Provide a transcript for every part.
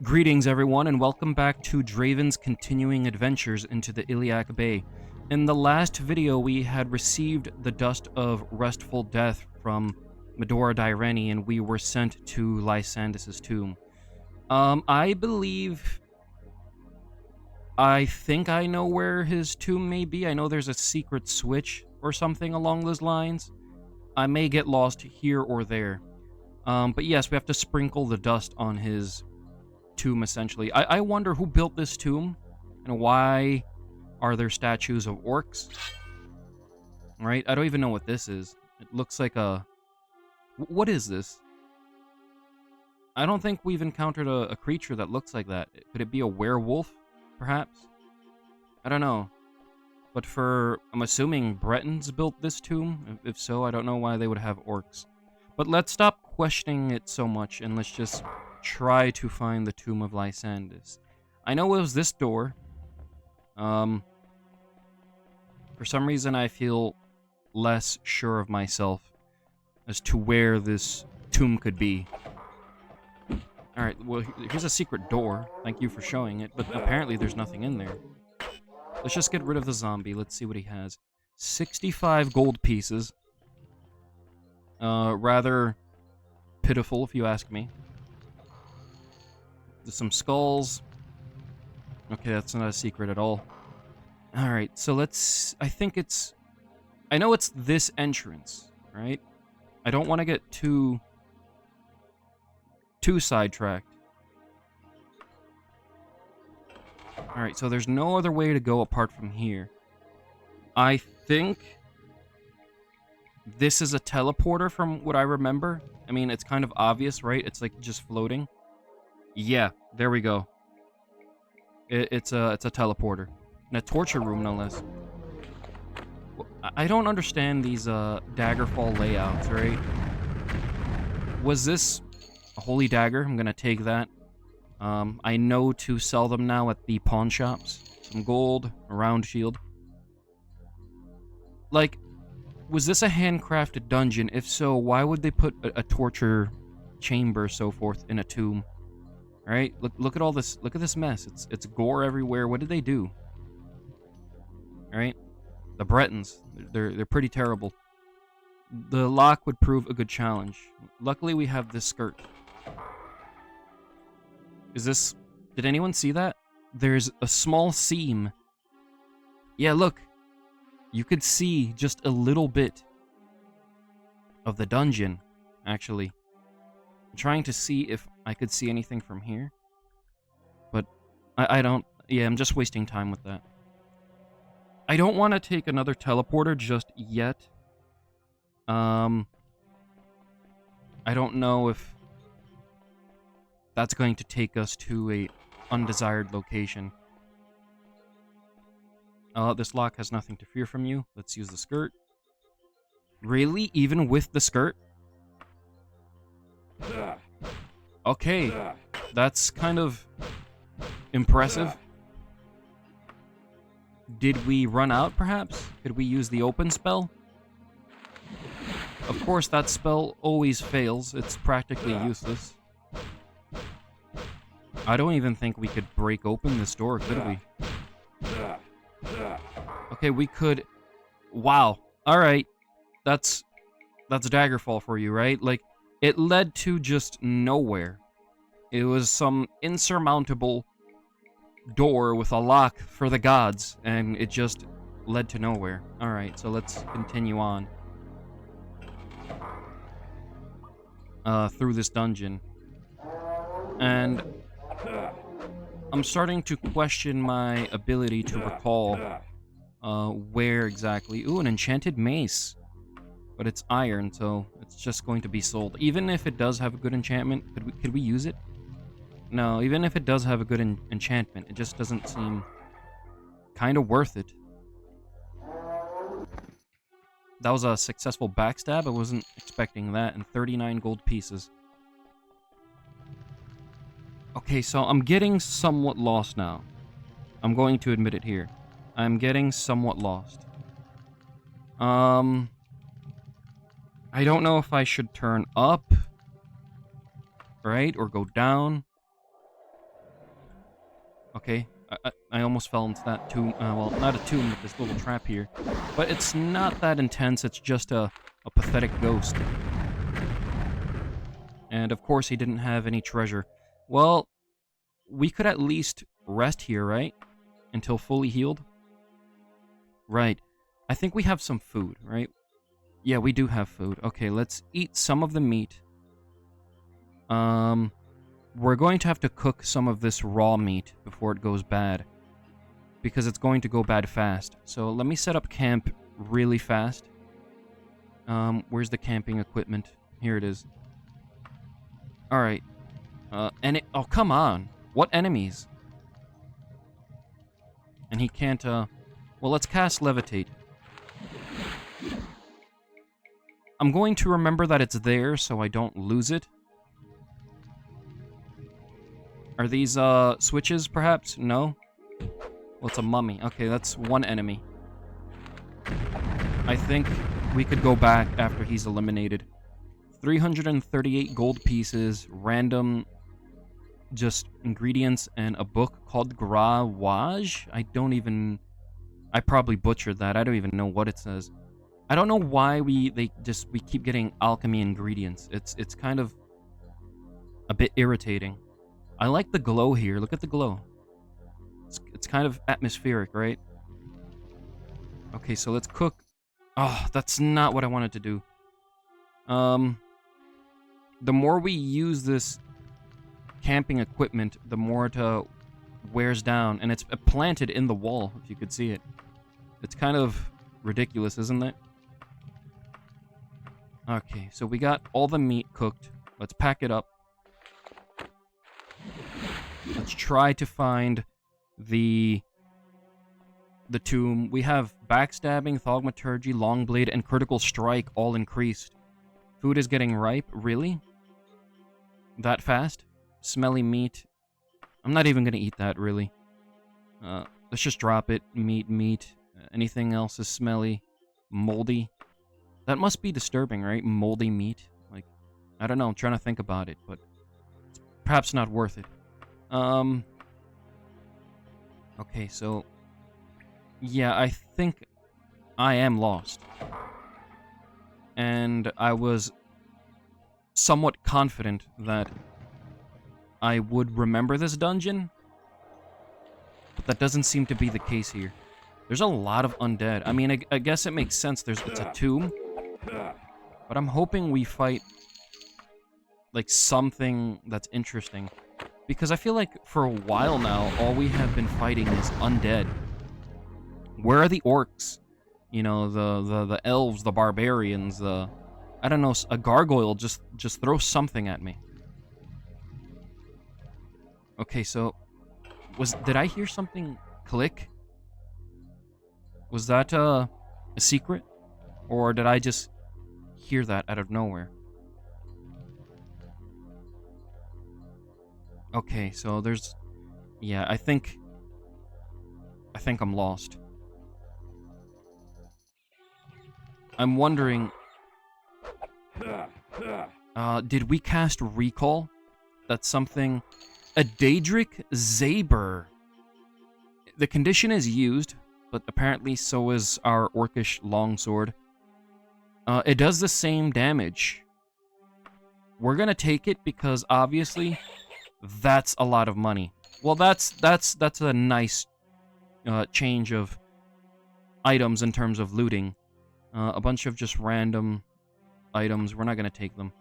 Greetings everyone and welcome back to Draven's continuing adventures into the Iliac Bay. In the last video we had received the dust of restful death from Medora Dyreni and we were sent to Lysandus' tomb. I think I know where his tomb may be. I know there's a secret switch or something along those lines. I may get lost here or there. But yes, we have to sprinkle the dust on his tomb, essentially. I wonder who built this tomb, and why are there statues of orcs? Right? I don't even know what this is. It looks like a... What is this? I don't think we've encountered a creature that looks like that. Could it be a werewolf, perhaps? I don't know. But I'm assuming Bretons built this tomb. If so, I don't know why they would have orcs. But let's stop questioning it so much, and let's just try to find the tomb of Lysandus. I know it was this door. For some reason I feel less sure of myself as to where this tomb could be. Alright, well, here's a secret door. Thank you for showing it, but apparently there's nothing in there. Let's just get rid of the zombie. Let's see what he has. 65 gold pieces. Rather pitiful, if you ask me. There's some skulls. Okay, that's not a secret at all. Alright, so let's... I know it's this entrance, right? I don't want to get too sidetracked. Alright, so there's no other way to go apart from here. I think this is a teleporter from what I remember. I mean, it's kind of obvious, right? It's like just floating. Yeah, there we go. It's a teleporter. In a torture room, no less. I don't understand these Daggerfall layouts, right? Was this a holy dagger? I'm gonna take that. I know to sell them now at the pawn shops. Some gold, a round shield. Like, was this a handcrafted dungeon? If so, why would they put a torture chamber, so forth, in a tomb? Right? Look at all this. Look at this mess. It's gore everywhere. What did they do? Right? The Bretons. They're pretty terrible. The lock would prove a good challenge. Luckily, we have this skirt. Is this... Did anyone see that? There's a small seam. Yeah, look. You could see just a little bit of the dungeon, actually. I'm trying to see if I could see anything from here. But I don't... Yeah, I'm just wasting time with that. I don't want to take another teleporter just yet. I don't know if that's going to take us to a undesired location. This lock has nothing to fear from you. Let's use the skirt. Really? Even with the skirt? Okay. That's kind of impressive. Did we run out, perhaps? Could we use the open spell? Of course, that spell always fails. It's practically useless. I don't even think we could break open this door, could we? Okay, we could... Wow. Alright. That's Daggerfall for you, right? Like, it led to just nowhere. It was some insurmountable door with a lock for the gods, and it just led to nowhere. Alright, so let's continue on. Through this dungeon. And I'm starting to question my ability to recall where exactly. Ooh, an enchanted mace. But it's iron, so it's just going to be sold. Even if it does have a good enchantment, could we use it? No, even if it does have a good enchantment, it just doesn't seem kind of worth it. That was a successful backstab. I wasn't expecting that. And 39 gold pieces. Okay, so I'm getting somewhat lost now. I'm going to admit it here. I'm getting somewhat lost. I don't know if I should turn up, right, or go down. Okay, I almost fell into that tomb. Well, not a tomb, but this little trap here. But it's not that intense. It's just a pathetic ghost. And of course, he didn't have any treasure. Well, we could at least rest here, right? Until fully healed. Right. I think we have some food, right? Yeah, we do have food. Okay, let's eat some of the meat. We're going to have to cook some of this raw meat before it goes bad. Because it's going to go bad fast. So let me set up camp really fast. Where's the camping equipment? Here it is. Alright. Oh, come on. What enemies? And he can't, well, let's cast Levitate. I'm going to remember that it's there so I don't lose it. Are these, switches, perhaps? No? Well, it's a mummy. Okay, that's one enemy. I think we could go back after he's eliminated. 338 gold pieces, random, just ingredients, and a book called Grawage? I probably butchered that. I don't even know what it says. I don't know why we keep getting alchemy ingredients. It's kind of a bit irritating. I like the glow here. Look at the glow. It's kind of atmospheric, right? Okay, so let's cook. Oh, that's not what I wanted to do. The more we use this camping equipment, the more it wears down. And it's planted in the wall, if you could see it. It's kind of ridiculous, isn't it? Okay, so we got all the meat cooked. Let's pack it up. Let's try to find the tomb. We have backstabbing, thaumaturgy, longblade, and critical strike all increased. Food is getting ripe. Really? That fast? Smelly meat. I'm not even gonna eat that, really. Let's just drop it. Meat. Anything else is smelly. Moldy. That must be disturbing, right? Moldy meat. Like, I don't know. I'm trying to think about it, but it's perhaps not worth it. Okay, so yeah, I think I am lost. And I was somewhat confident that I would remember this dungeon, but that doesn't seem to be the case here. There's a lot of undead. I mean, I guess it makes sense. It's a tomb, but I'm hoping we fight like something that's interesting. Because I feel like for a while now, all we have been fighting is undead. Where are the orcs? You know, the elves, the barbarians, I don't know, a gargoyle, just throw something at me. Okay, so did I hear something click? Was that a secret? Or did I just hear that out of nowhere? Okay, so there's... Yeah, I think I'm lost. I'm wondering... did we cast Recall? That's something... A Daedric Zaber. The condition is used, but apparently so is our Orcish Longsword. It does the same damage. We're gonna take it because, obviously... That's a lot of money. Well, that's a nice change of items in terms of looting. A bunch of just random items. We're not gonna take them.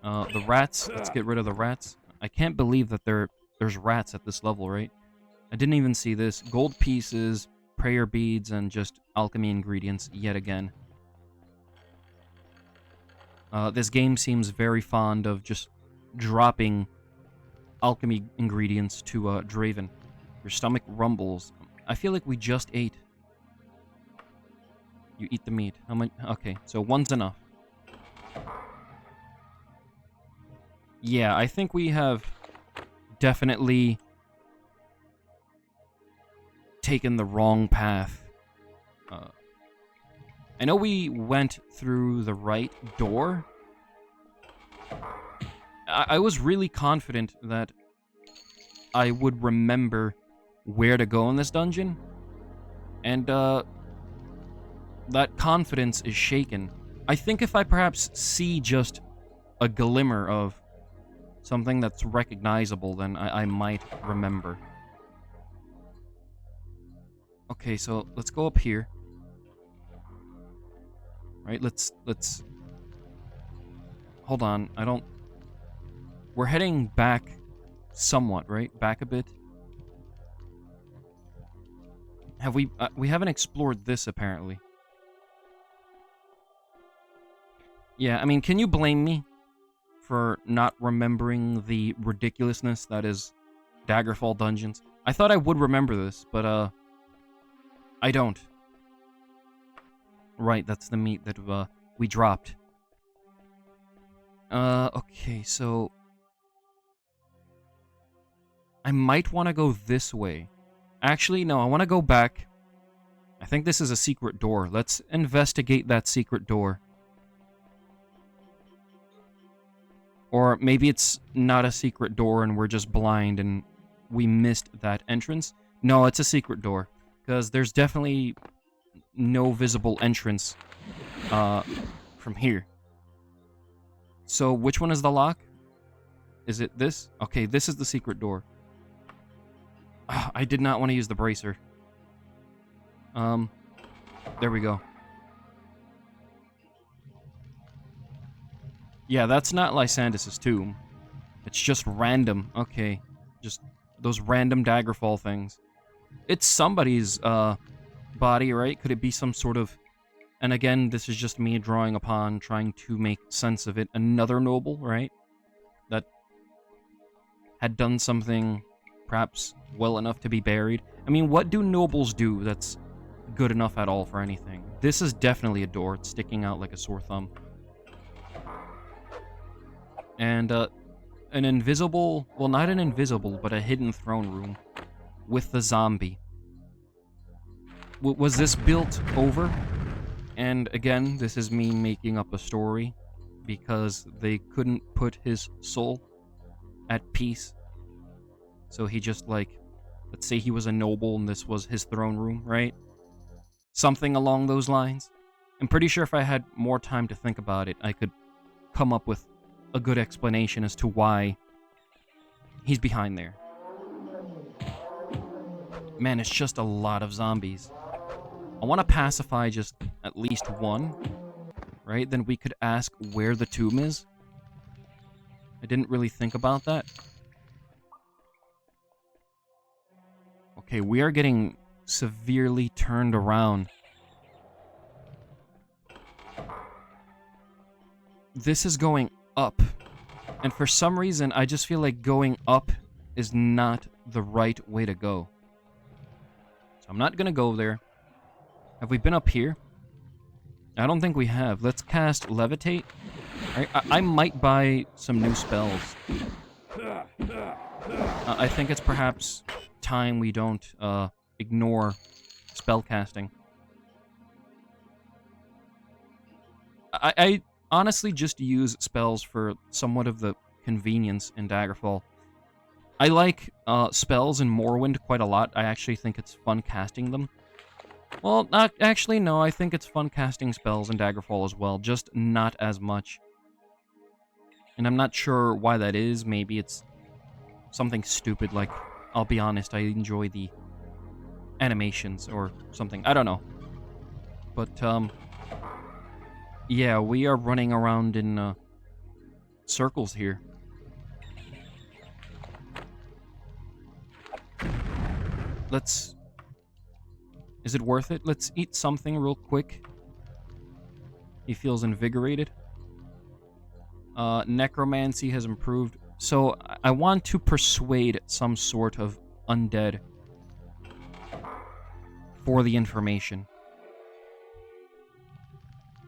The rats. Let's get rid of the rats. I can't believe that there's rats at this level, right? I didn't even see this. Gold pieces, prayer beads, and just alchemy ingredients yet again. This game seems very fond of just dropping alchemy ingredients to Draven. Your stomach rumbles. I feel like we just ate. You eat the meat. How many? Okay, so one's enough. Yeah, I think we have definitely taken the wrong path. I know we went through the right door. I was really confident that I would remember where to go in this dungeon. And, that confidence is shaken. I think if I perhaps see just a glimmer of something that's recognizable, then I might remember. Okay, so let's go up here. Right, let's... Hold on, we're heading back somewhat, right? Back a bit. Have we haven't explored this, apparently. Yeah, I mean, can you blame me for not remembering the ridiculousness that is Daggerfall dungeons? I thought I would remember this, but, I don't. Right, that's the meat that, we dropped. Okay, so... I might want to go this way. Actually, no, I want to go back. I think this is a secret door. Let's investigate that secret door. Or maybe it's not a secret door and we're just blind and we missed that entrance. No, it's a secret door. Because there's definitely no visible entrance from here. So, which one is the lock? Is it this? Okay, this is the secret door. I did not want to use the bracer. There we go. Yeah, that's not Lysandus' tomb. It's just random. Okay, just those random Daggerfall things. It's somebody's, body, right? Could it be some sort of... And again, this is just me drawing upon, trying to make sense of it. Another noble, right? That had done something perhaps well enough to be buried. I mean, what do nobles do that's good enough at all for anything? This is definitely a door. It's sticking out like a sore thumb. And, an invisible... Well, not an invisible, but a hidden throne room with the zombie. Was this built over? And again, this is me making up a story because they couldn't put his soul at peace. So he just, like, let's say he was a noble and this was his throne room, right? Something along those lines. I'm pretty sure if I had more time to think about it, I could come up with a good explanation as to why he's behind there. Man, it's just a lot of zombies. I want to pacify just at least one, right? Then we could ask where the tomb is. I didn't really think about that. Okay, we are getting severely turned around. This is going up. And for some reason, I just feel like going up is not the right way to go. So I'm not going to go there. Have we been up here? I don't think we have. Let's cast Levitate. I might buy some new spells. I think it's perhaps time we don't ignore spell casting. I honestly just use spells for somewhat of the convenience in Daggerfall. I like spells in Morrowind quite a lot. I actually think it's fun casting them. Well, actually, no, I think it's fun casting spells in Daggerfall as well, just not as much. And I'm not sure why that is. Maybe it's something stupid, like, I'll be honest, I enjoy the animations or something. I don't know. But, yeah, we are running around in circles here. Let's... Is it worth it? Let's eat something real quick. He feels invigorated. Necromancy has improved. So, I want to persuade some sort of undead for the information.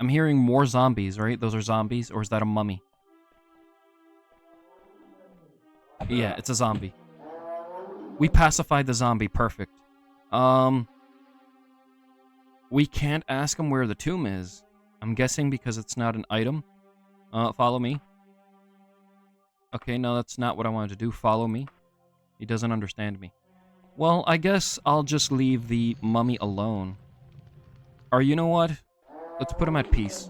I'm hearing more zombies, right? Those are zombies, or is that a mummy? Yeah, it's a zombie. We pacified the zombie, perfect. We can't ask him where the tomb is. I'm guessing because it's not an item. Follow me. Okay, no, that's not what I wanted to do. Follow me. He doesn't understand me. Well, I guess I'll just leave the mummy alone. Or you know what? Let's put him at peace.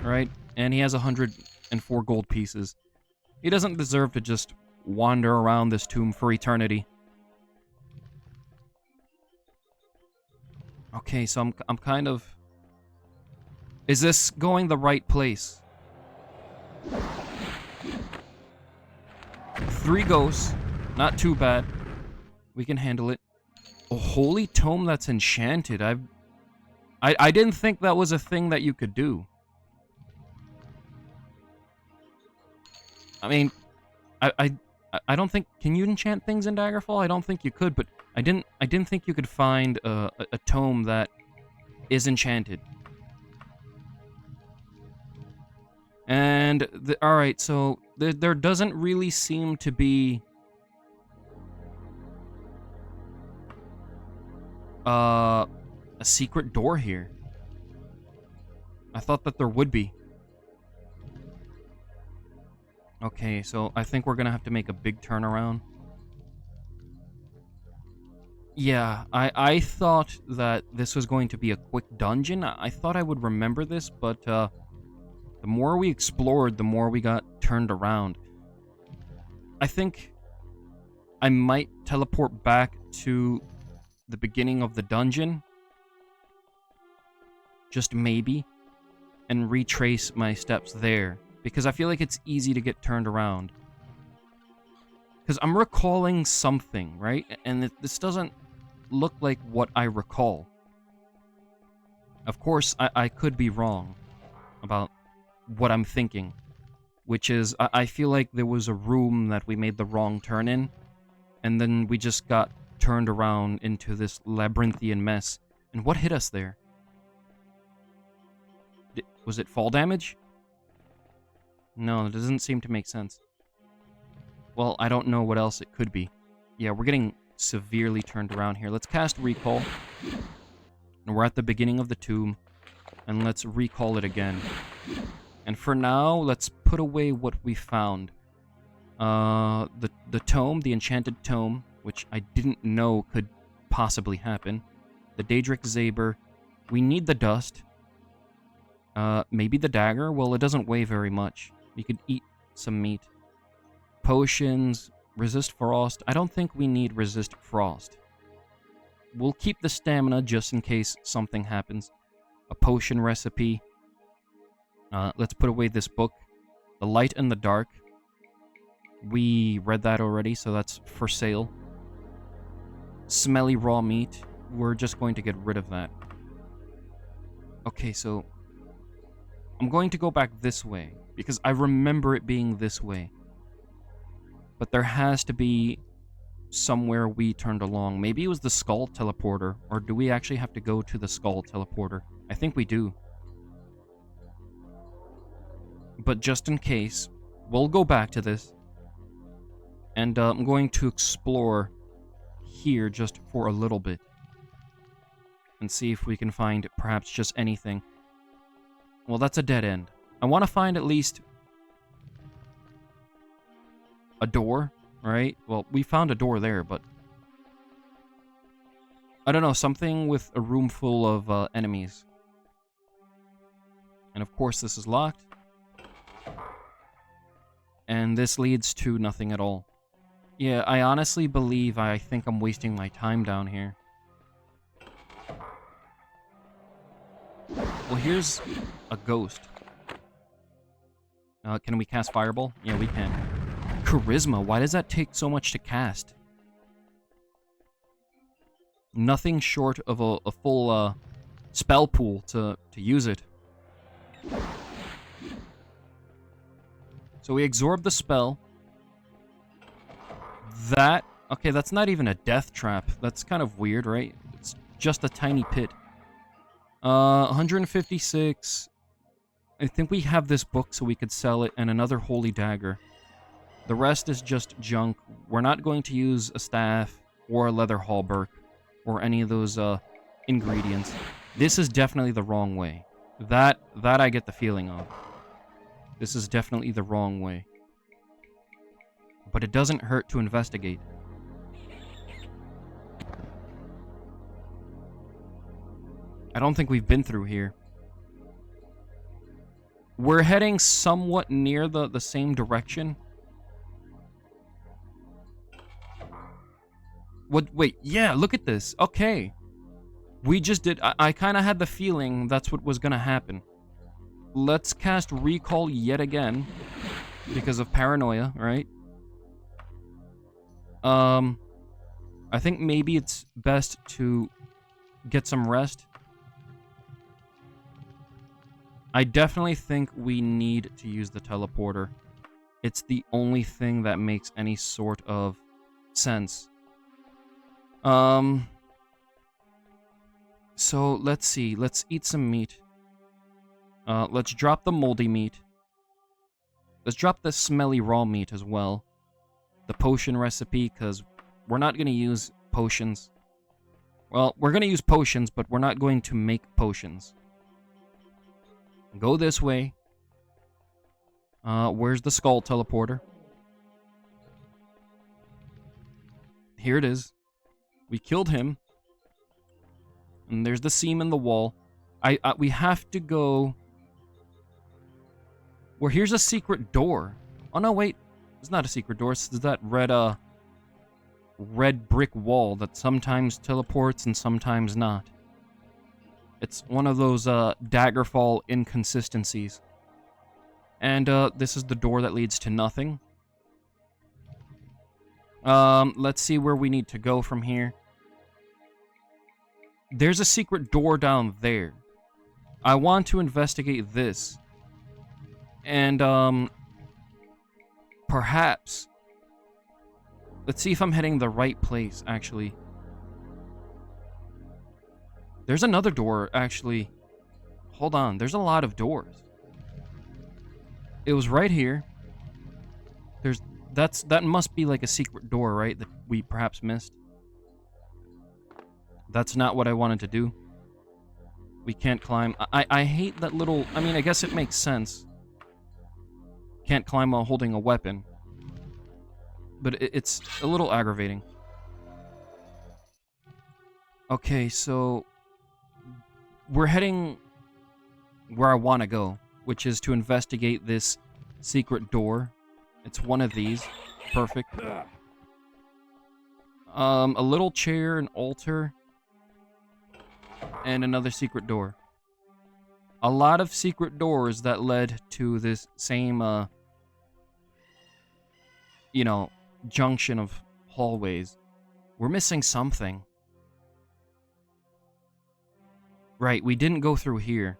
Right? And he has 104 gold pieces. He doesn't deserve to just wander around this tomb for eternity. Okay, so I'm kind of... Is this going the right place? 3 ghosts. Not too bad. We can handle it. A holy tome that's enchanted. I didn't think that was a thing that you could do. I mean, I don't think... Can you enchant things in Daggerfall? I don't think you could, but I didn't think you could find a tome that is enchanted. And alright, so there doesn't really seem to be a secret door here. I thought that there would be. Okay, so I think we're gonna have to make a big turnaround. Yeah, I thought that this was going to be a quick dungeon. I thought I would remember this, but the more we explored, the more we got turned around. I think I might teleport back to the beginning of the dungeon. Just maybe. And retrace my steps there. Because I feel like it's easy to get turned around. Because I'm recalling something, right? And this doesn't look like what I recall. Of course, I could be wrong about what I'm thinking. Which is, I feel like there was a room that we made the wrong turn in. And then we just got turned around into this labyrinthian mess. And what hit us there? Was it fall damage? No, it doesn't seem to make sense. Well, I don't know what else it could be. Yeah, we're getting severely turned around here. Let's cast Recall. And we're at the beginning of the tomb. And let's recall it again. And for now, let's put away what we found. The tome, the enchanted tome, which I didn't know could possibly happen. The Daedric Saber. We need the dust. Maybe the dagger? Well, it doesn't weigh very much. You could eat some meat. Potions, resist frost. I don't think we need resist frost. We'll keep the stamina just in case something happens. A potion recipe. Let's put away this book. The Light and the Dark. We read that already, so that's for sale. Smelly raw meat. We're just going to get rid of that. Okay, so I'm going to go back this way, because I remember it being this way. But there has to be somewhere we turned along. Maybe it was the skull teleporter, or do we actually have to go to the skull teleporter? I think we do. But just in case, we'll go back to this. And I'm going to explore here just for a little bit. And see if we can find perhaps just anything. Well, that's a dead end. I want to find at least a door, right? Well, we found a door there, but I don't know, something with a room full of enemies. And of course, this is locked. And this leads to nothing at all. Yeah, I honestly believe I think I'm wasting my time down here. Well, here's a ghost. Can we cast Fireball? Yeah, we can. Charisma, why does that take so much to cast? Nothing short of a full spell pool to use it. So we absorb the spell. Okay, that's not even a death trap. That's kind of weird, right? It's just a tiny pit. 156. I think we have this book so we could sell it, and another holy dagger. The rest is just junk. We're not going to use a staff or a leather hauberk or any of those ingredients. This is definitely the wrong way. That I get the feeling of. This is definitely the wrong way. but it doesn't hurt to investigate. I don't think we've been through here. We're heading somewhat near the same direction. What? Wait, yeah, look at this. Okay. We just did... I kind of had the feeling that's what was going to happen. Let's cast Recall yet again. Because of paranoia, right? I think maybe it's best to get some rest. I definitely think we need to use the teleporter. It's the only thing that makes any sort of sense. So let's see. Let's eat some meat. Let's drop the moldy meat. Let's drop the smelly raw meat as well. The potion recipe, because we're not going to use potions. Well, we're going to use potions, but we're not going to make potions. Go this way. Where's the skull teleporter? Here it is. We killed him. And there's the seam in the wall. We have to go... Well, here's a secret door. Oh, no, wait. It's not a secret door. It's that red brick wall that sometimes teleports and sometimes not. It's one of those Daggerfall inconsistencies. And this is the door that leads to nothing. Let's see where we need to go from here. There's a secret door down there. I want to investigate this. And, perhaps... Let's see if I'm heading the right place, actually. There's another door, actually. Hold on, there's a lot of doors. It was right here. That must be like a secret door, right? That we perhaps missed. That's not what I wanted to do. We can't climb. I hate that little... I mean, I guess it makes sense. Can't climb while holding a weapon. But it's a little aggravating. Okay, so... We're heading where I want to go, which is to investigate this secret door. It's one of these. Perfect. A little chair, an altar, and another secret door. A lot of secret doors that led to this same, you know, junction of hallways. We're missing something. Right, we didn't go through here.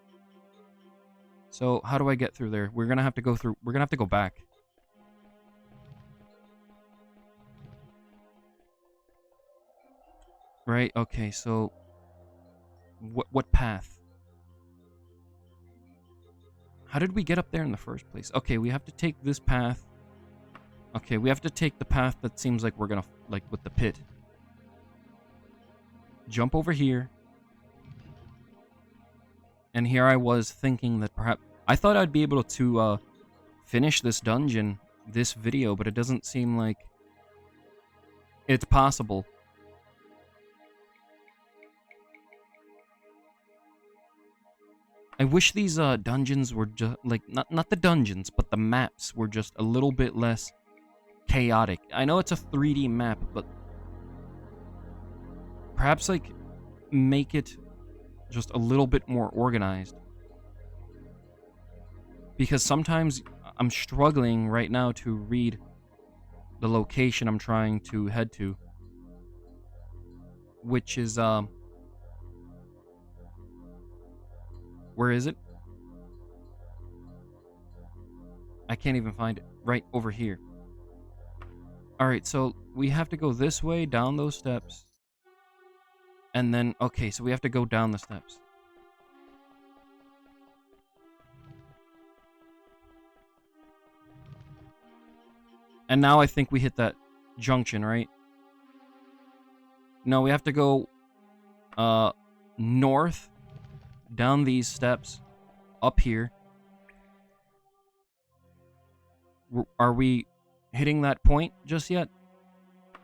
So, how do I get through there? We're gonna have to go through... We're gonna have to go back. Right, okay, so... What path? How did we get up there in the first place? Okay, we have to take this path. Okay, we have to take the path that seems like we're gonna... Like, with the pit. Jump over here. And here I was thinking that perhaps... I thought I'd be able to finish this dungeon, this video, but it doesn't seem like it's possible. I wish these dungeons were just... Like, not the dungeons, but the maps were just a little bit less chaotic. I know it's a 3D map, but... Perhaps, like, make it... just a little bit more organized. Because sometimes I'm struggling right now to read the location I'm trying to head to. Which is, where is it? I can't even find it. Right over here. Alright, so we have to go this way, down those steps. And then, okay, so we have to go down the steps. And now I think we hit that junction, right? No, we have to go north, down these steps, up here. Are we hitting that point just yet.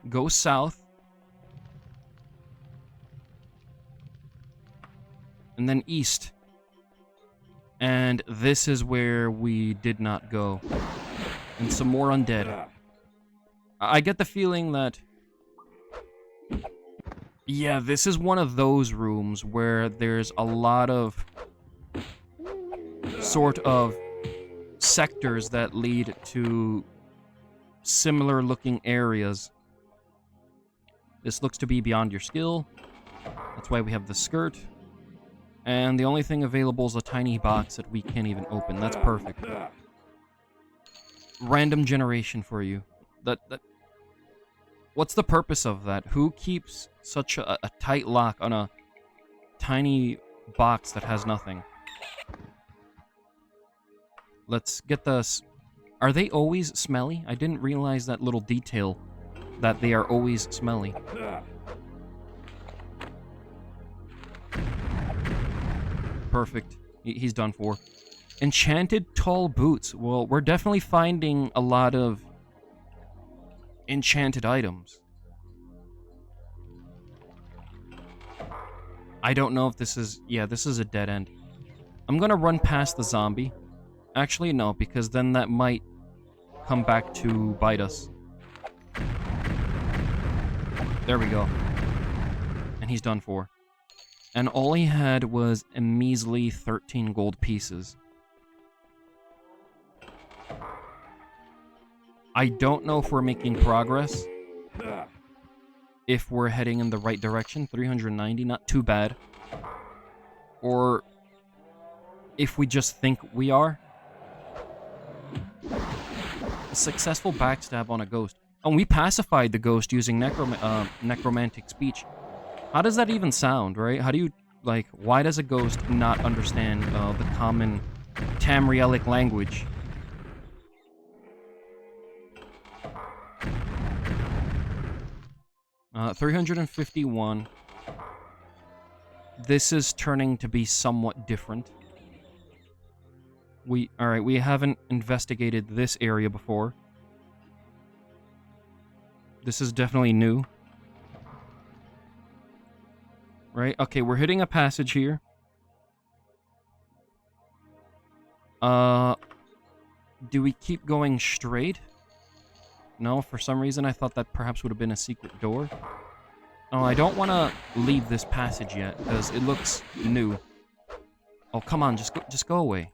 Go south. And then east. And this is where we did not go. And some more undead. I get the feeling that... yeah, this is one of those rooms where there's a lot of... sort of sectors that lead to similar looking areas. This looks to be beyond your skill. That's why we have the skirt. And the only thing available is a tiny box that we can't even open. That's perfect. Random generation for you. What's the purpose of that? Who keeps such a tight lock on a tiny box that has nothing? Let's get this. Are they always smelly? I didn't realize that little detail, that they are always smelly. Perfect. He's done for. Enchanted tall boots. Well, we're definitely finding a lot of enchanted items. I don't know if this is... yeah, this is a dead end. I'm gonna run past the zombie. Actually, no, because then that might come back to bite us. There we go. And he's done for. And all he had was a measly 13 gold pieces. I don't know if we're making progress. If we're heading in the right direction. 390, not too bad. Or if we just think we are. A successful backstab on a ghost. Oh, we pacified the ghost using necromantic speech. How does that even sound, right? How do you, like, why does a ghost not understand the common Tamrielic language? Uh, 351. This is turning to be somewhat different. Alright, we haven't investigated this area before. This is definitely new. Right, okay, we're hitting a passage here. Do we keep going straight? No, for some reason I thought that perhaps would have been a secret door. Oh, I don't want to leave this passage yet, because it looks new. Oh, come on, just go away.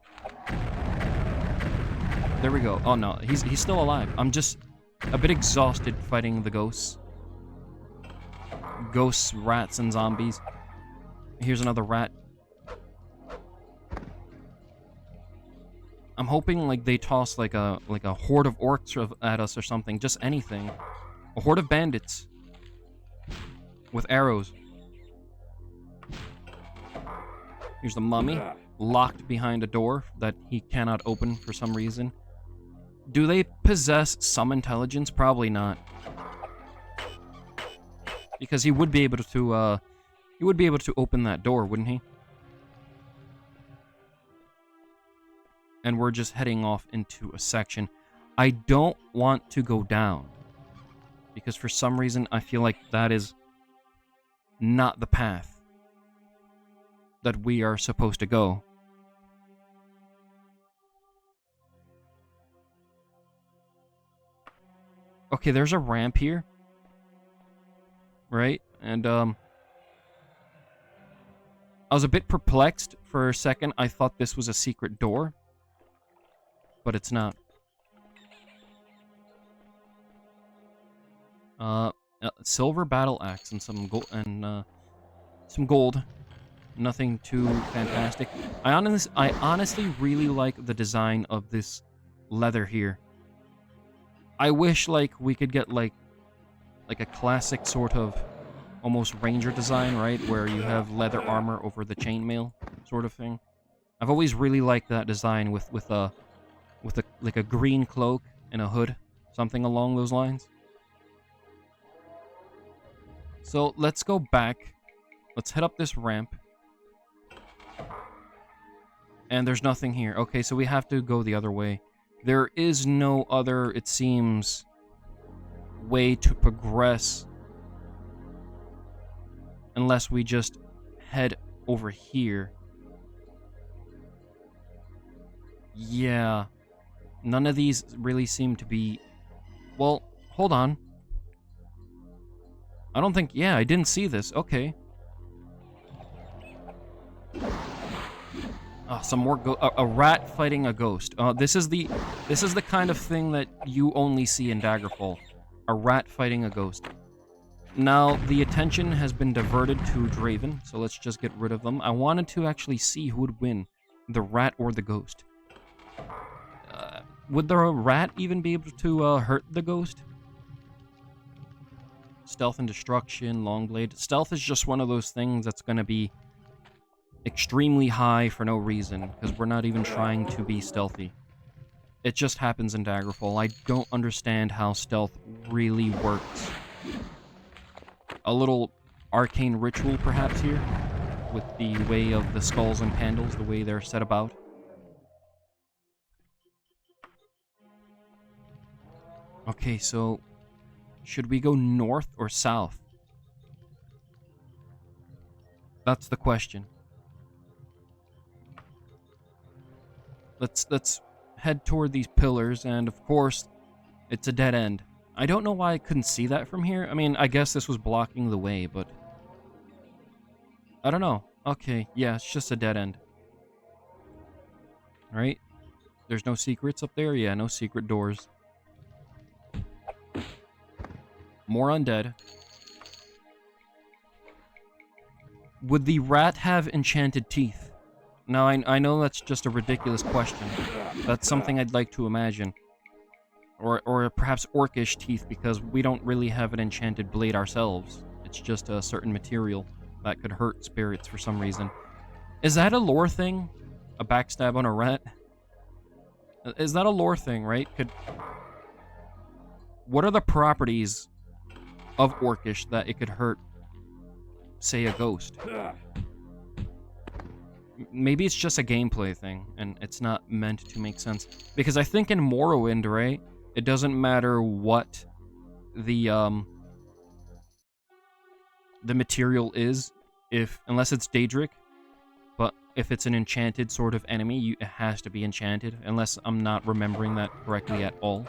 There we go. Oh no, he's still alive. I'm just a bit exhausted fighting the ghosts. Ghosts, rats, and zombies. Here's another rat. I'm hoping like they toss like a horde of orcs at us or something. Just anything. A horde of bandits with arrows. Here's the mummy, locked behind a door that he cannot open for some reason. Do they possess some intelligence? Probably not. Because he would be able to open that door, wouldn't he? And we're just heading off into a section. I don't want to go down, because for some reason I feel like that is not the path that we are supposed to go. Okay, there's a ramp here. Right? And, I was a bit perplexed for a second. I thought this was a secret door. But it's not. Silver battle axe and some gold. Nothing too fantastic. I honestly really like the design of this leather here. I wish like we could get like a classic sort of almost ranger design, right? Where you have leather armor over the chainmail sort of thing. I've always really liked that design with a green cloak and a hood, something along those lines. So let's go back. Let's head up this ramp. And there's nothing here. Okay, so we have to go the other way. There is no other, it seems, way to progress unless we just head over here. Yeah. None of these really seem to be... Well, hold on. I don't think... Yeah, I didn't see this. Okay. Some more a rat fighting a ghost. This is the kind of thing that you only see in Daggerfall. A rat fighting a ghost. Now, the attention has been diverted to Draven, so let's just get rid of them. I wanted to actually see who would win, the rat or the ghost. Would the rat even be able to hurt the ghost? Stealth and destruction, long blade. Stealth is just one of those things that's going to be extremely high for no reason, because we're not even trying to be stealthy. It just happens in Daggerfall. I don't understand how stealth really works. A little arcane ritual, perhaps, here, with the way of the skulls and candles, the way they're set about. Okay, so should we go north or south? That's the question. Let's head toward these pillars, and of course, it's a dead end. I don't know why I couldn't see that from here. I mean, I guess this was blocking the way, but... I don't know. Okay, yeah, it's just a dead end. Alright. There's no secrets up there? Yeah, no secret doors. More undead. Would the rat have enchanted teeth? Now, I know that's just a ridiculous question. That's something I'd like to imagine. Or perhaps orcish teeth, because we don't really have an enchanted blade ourselves. It's just a certain material that could hurt spirits for some reason. Is that a lore thing? A backstab on a rat? Is that a lore thing, right? What are the properties of orcish that it could hurt, say, a ghost? Maybe it's just a gameplay thing, and it's not meant to make sense. Because I think in Morrowind, right, it doesn't matter what the material is, unless it's Daedric, but if it's an enchanted sort of enemy, it has to be enchanted, unless I'm not remembering that correctly at all.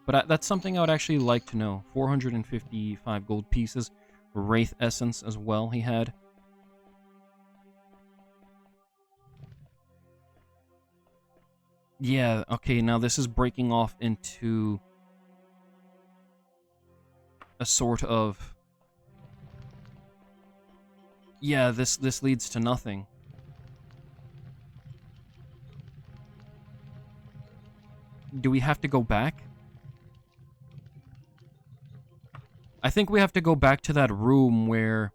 But that's something I would actually like to know. 455 gold pieces. Wraith essence as well he had. Yeah, okay, now this is breaking off into a sort of... Yeah, this leads to nothing. Do we have to go back? I think we have to go back to that room where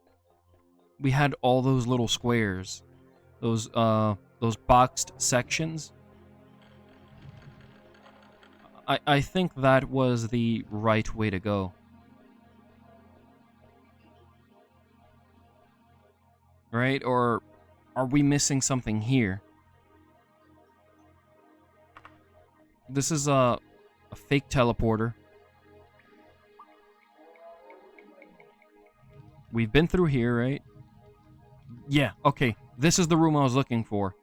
we had all those little squares. Those boxed sections. I think that was the right way to go. Right? Or are we missing something here? This is a fake teleporter. We've been through here, right? Yeah, okay. This is the room I was looking for.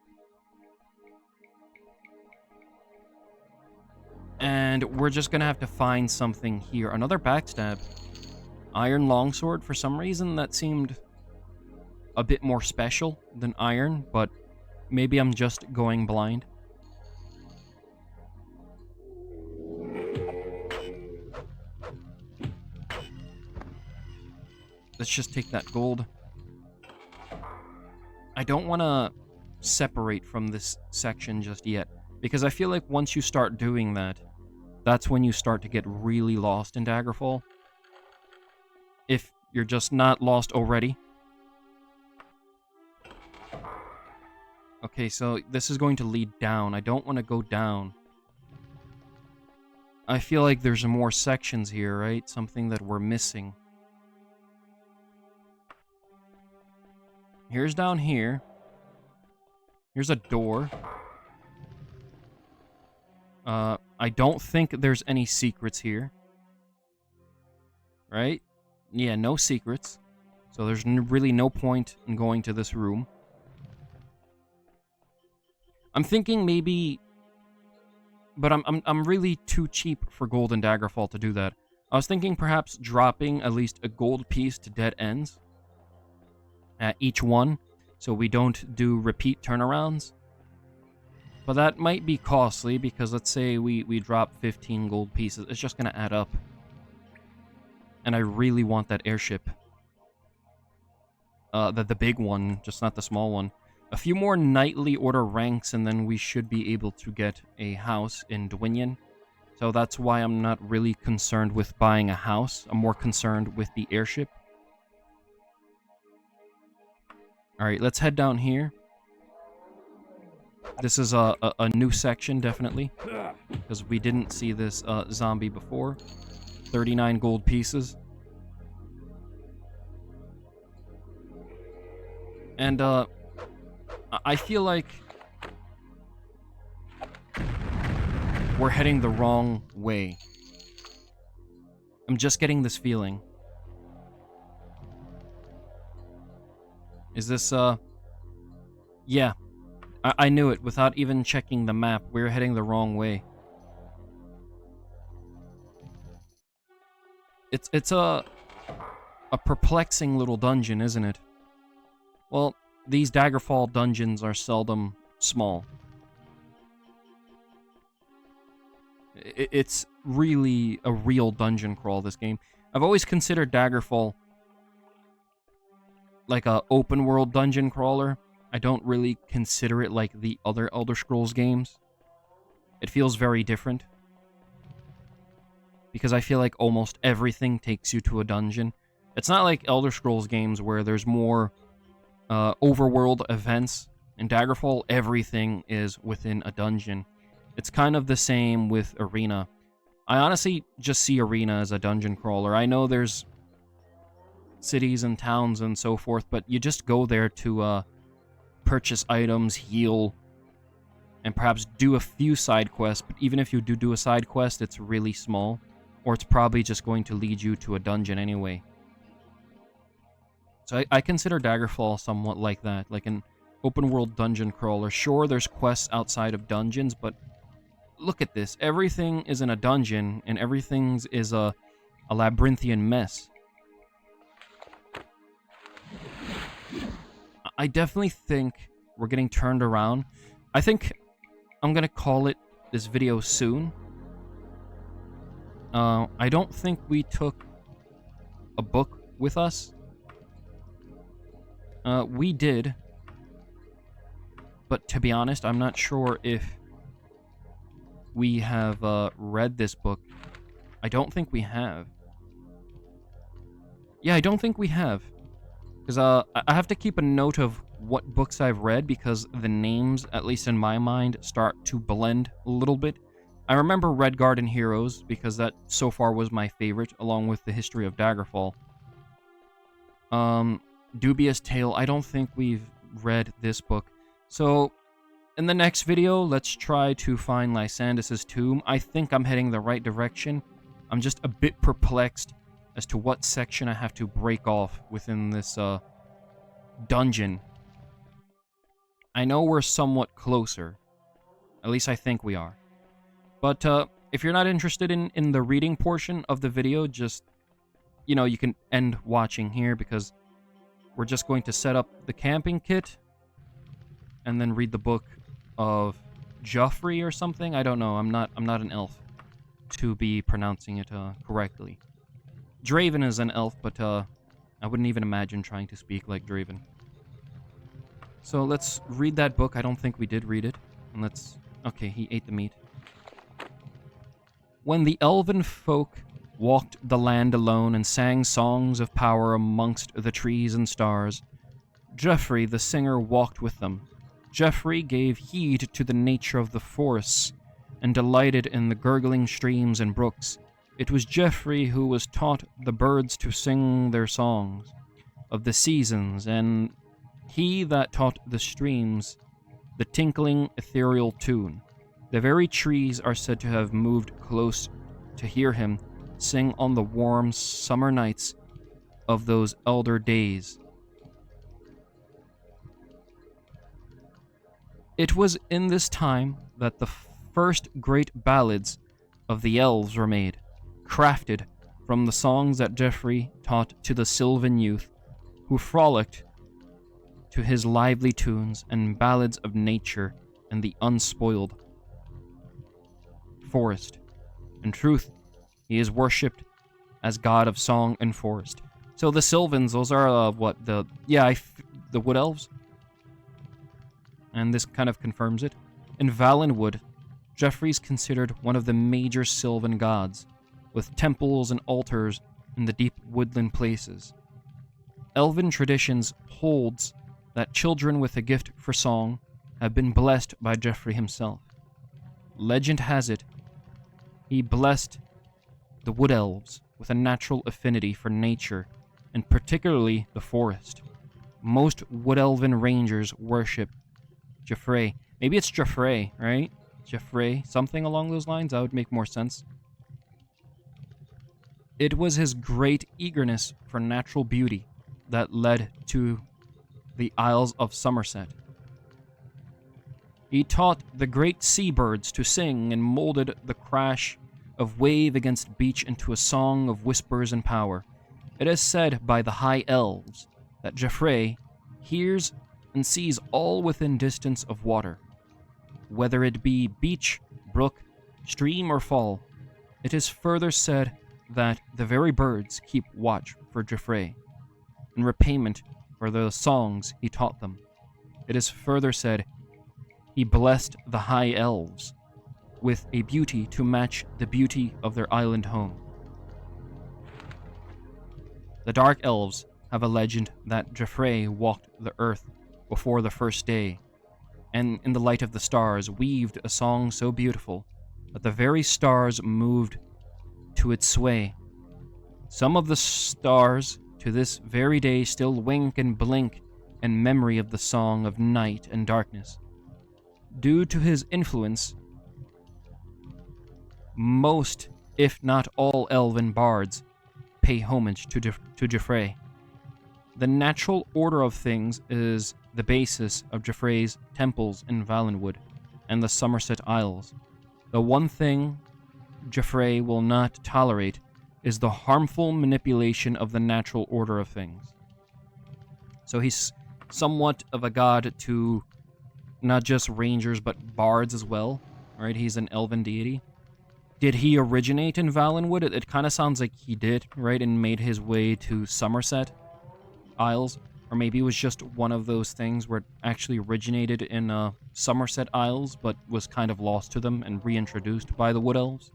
And we're just gonna have to find something here. Another backstab. Iron longsword. For some reason, that seemed a bit more special than iron, but maybe I'm just going blind. Let's just take that gold. I don't want to separate from this section just yet, because I feel like once you start doing that, that's when you start to get really lost in Daggerfall. If you're just not lost already. Okay, so this is going to lead down. I don't want to go down. I feel like there's more sections here, right? Something that we're missing. Here's down here. Here's a door. I don't think there's any secrets here. Right? Yeah, no secrets. So there's really no point in going to this room. I'm thinking maybe... But I'm really too cheap for gold and Daggerfall to do that. I was thinking perhaps dropping at least a gold piece to dead ends at each one, so we don't do repeat turnarounds. But that might be costly, because let's say we drop 15 gold pieces. It's just going to add up. And I really want that airship. The big one, just not the small one. A few more knightly order ranks, and then we should be able to get a house in Dwinion. So that's why I'm not really concerned with buying a house. I'm more concerned with the airship. Alright, let's head down here. This is a new section, definitely. Because we didn't see this zombie before. 39 gold pieces. And, I feel like we're heading the wrong way. I'm just getting this feeling. Is this, yeah. I knew it without even checking the map. We're heading the wrong way. It's a perplexing little dungeon, isn't it? Well, these Daggerfall dungeons are seldom small. It's really a real dungeon crawl, this game. I've always considered Daggerfall like a open world dungeon crawler. I don't really consider it like the other Elder Scrolls games. It feels very different. Because I feel like almost everything takes you to a dungeon. It's not like Elder Scrolls games where there's more overworld events. In Daggerfall, everything is within a dungeon. It's kind of the same with Arena. I honestly just see Arena as a dungeon crawler. I know there's cities and towns and so forth, but you just go there to purchase items, heal, and perhaps do a few side quests. But even if you do a side quest, it's really small, or it's probably just going to lead you to a dungeon anyway. So I consider Daggerfall somewhat like that, like an open world dungeon crawler. Sure, there's quests outside of dungeons, but look at this. Everything is in a dungeon, and everything is a labyrinthian mess. I definitely think we're getting turned around. I think I'm gonna call it this video soon. I don't think we took a book with us. We did. But to be honest, I'm not sure if we have read this book. I don't think we have. Yeah, I don't think we have. Because I have to keep a note of what books I've read, because the names, at least in my mind, start to blend a little bit. I remember Red Garden Heroes, because that so far was my favorite, along with the history of Daggerfall. Dubious Tale, I don't think we've read this book. So, in the next video, let's try to find Lysandus' tomb. I think I'm heading the right direction. I'm just a bit perplexed as to what section I have to break off within this dungeon. I know we're somewhat closer. At least I think we are. But if you're not interested in the reading portion of the video, just, you know, you can end watching here, because we're just going to set up the camping kit and then read the book of Joffrey or something. I don't know. I'm not an elf to be pronouncing it correctly. Draven is an elf, but I wouldn't even imagine trying to speak like Draven. So let's read that book. I don't think we did read it. And let's... Okay, he ate the meat. When the elven folk walked the land alone and sang songs of power amongst the trees and stars, Joffrey the singer walked with them. Joffrey gave heed to the nature of the forests and delighted in the gurgling streams and brooks. It was Joffrey who was taught the birds to sing their songs of the seasons, and he that taught the streams the tinkling ethereal tune. The very trees are said to have moved close to hear him sing on the warm summer nights of those elder days. It was in this time that the first great ballads of the elves were made, crafted from the songs that Geoffrey taught to the sylvan youth, who frolicked to his lively tunes and ballads of nature and the unspoiled forest. In truth, he is worshipped as god of song and forest. So the Sylvans, those are the wood elves? And this kind of confirms it. In Valenwood, Geoffrey's considered one of the major Sylvan gods, with temples and altars in the deep woodland places. Elven traditions holds that children with a gift for song have been blessed by Geoffrey himself. Legend has it, he blessed the wood elves with a natural affinity for nature, and particularly the forest. Most wood elven rangers worship Geoffrey. Maybe it's Geoffrey, right? Geoffrey, something along those lines, that would make more sense. It was his great eagerness for natural beauty that led to the Isles of Somerset. He taught the great seabirds to sing and molded the crash of wave against beach into a song of whispers and power. It is said by the high elves that Geoffrey hears and sees all within distance of water. Whether it be beach, brook, stream, or fall, it is further said that the very birds keep watch for Geoffrey, in repayment for the songs he taught them. It is further said he blessed the high elves with a beauty to match the beauty of their island home. The dark elves have a legend that Geoffrey walked the earth before the first day, and in the light of the stars weaved a song so beautiful that the very stars moved to its sway. Some of the stars to this very day still wink and blink in memory of the song of night and darkness. Due to his influence, most, if not all, elven bards pay homage to Geoffrey. The natural order of things is the basis of Geoffrey's temples in Valenwood and the Somerset Isles. The one thing Geoffrey will not tolerate is the harmful manipulation of the natural order of things. So he's somewhat of a god to not just rangers but bards as well, right? He's an elven deity. Did he originate in Valenwood? It kind of sounds like he did, right? And made his way to Somerset Isles. Or maybe it was just one of those things where it actually originated in Somerset Isles, but was kind of lost to them and reintroduced by the Wood Elves.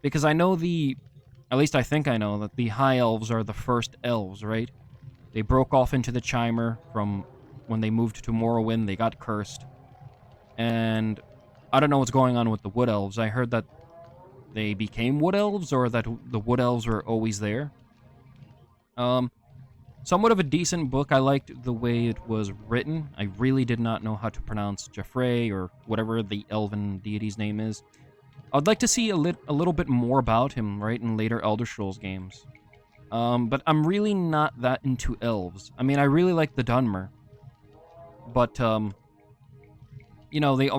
Because I know at least I think I know, that the High Elves are the first elves, right? They broke off into the Chimer from when they moved to Morrowind. They got cursed. And I don't know what's going on with the Wood Elves. I heard that they became Wood Elves, or that the Wood Elves were always there. Somewhat of a decent book. I liked the way it was written. I really did not know how to pronounce Geoffrey, or whatever the elven deity's name is. I'd like to see a little bit more about him, right, in later Elder Scrolls games. But I'm really not that into elves. I mean, I really like the Dunmer. But, you know, the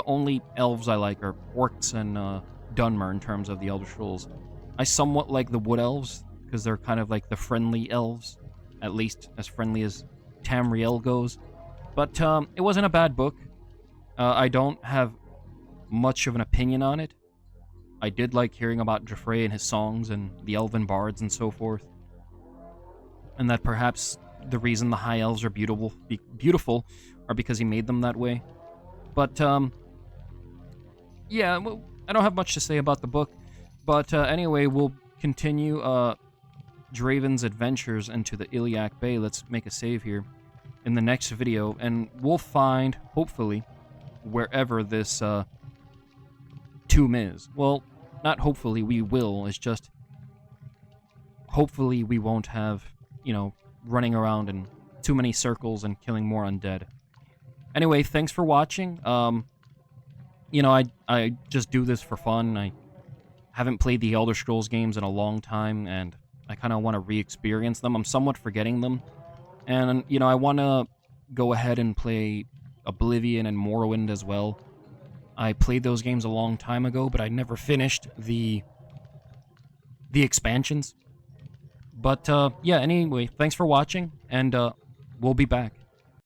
only elves I like are orcs and Dunmer in terms of the Elder Scrolls. I somewhat like the Wood Elves, because they're kind of like the friendly elves. At least as friendly as Tamriel goes. But it wasn't a bad book. I don't have much of an opinion on it. I did like hearing about Geoffrey and his songs and the elven bards and so forth. And that perhaps the reason the High Elves are beautiful are because he made them that way. But, yeah, well, I don't have much to say about the book. But anyway, we'll continue Draven's adventures into the Iliac Bay. Let's make a save here in the next video, and we'll find, hopefully, wherever this tomb is. Well, not hopefully, we will. It's just, hopefully we won't have, you know, running around in too many circles and killing more undead. Anyway, thanks for watching. you know, I just do this for fun. I haven't played the Elder Scrolls games in a long time, and I kind of want to re-experience them. I'm somewhat forgetting them, and you know, I want to go ahead and play Oblivion and Morrowind as well. I played those games a long time ago, but I never finished the expansions. But yeah, anyway, thanks for watching, and we'll be back.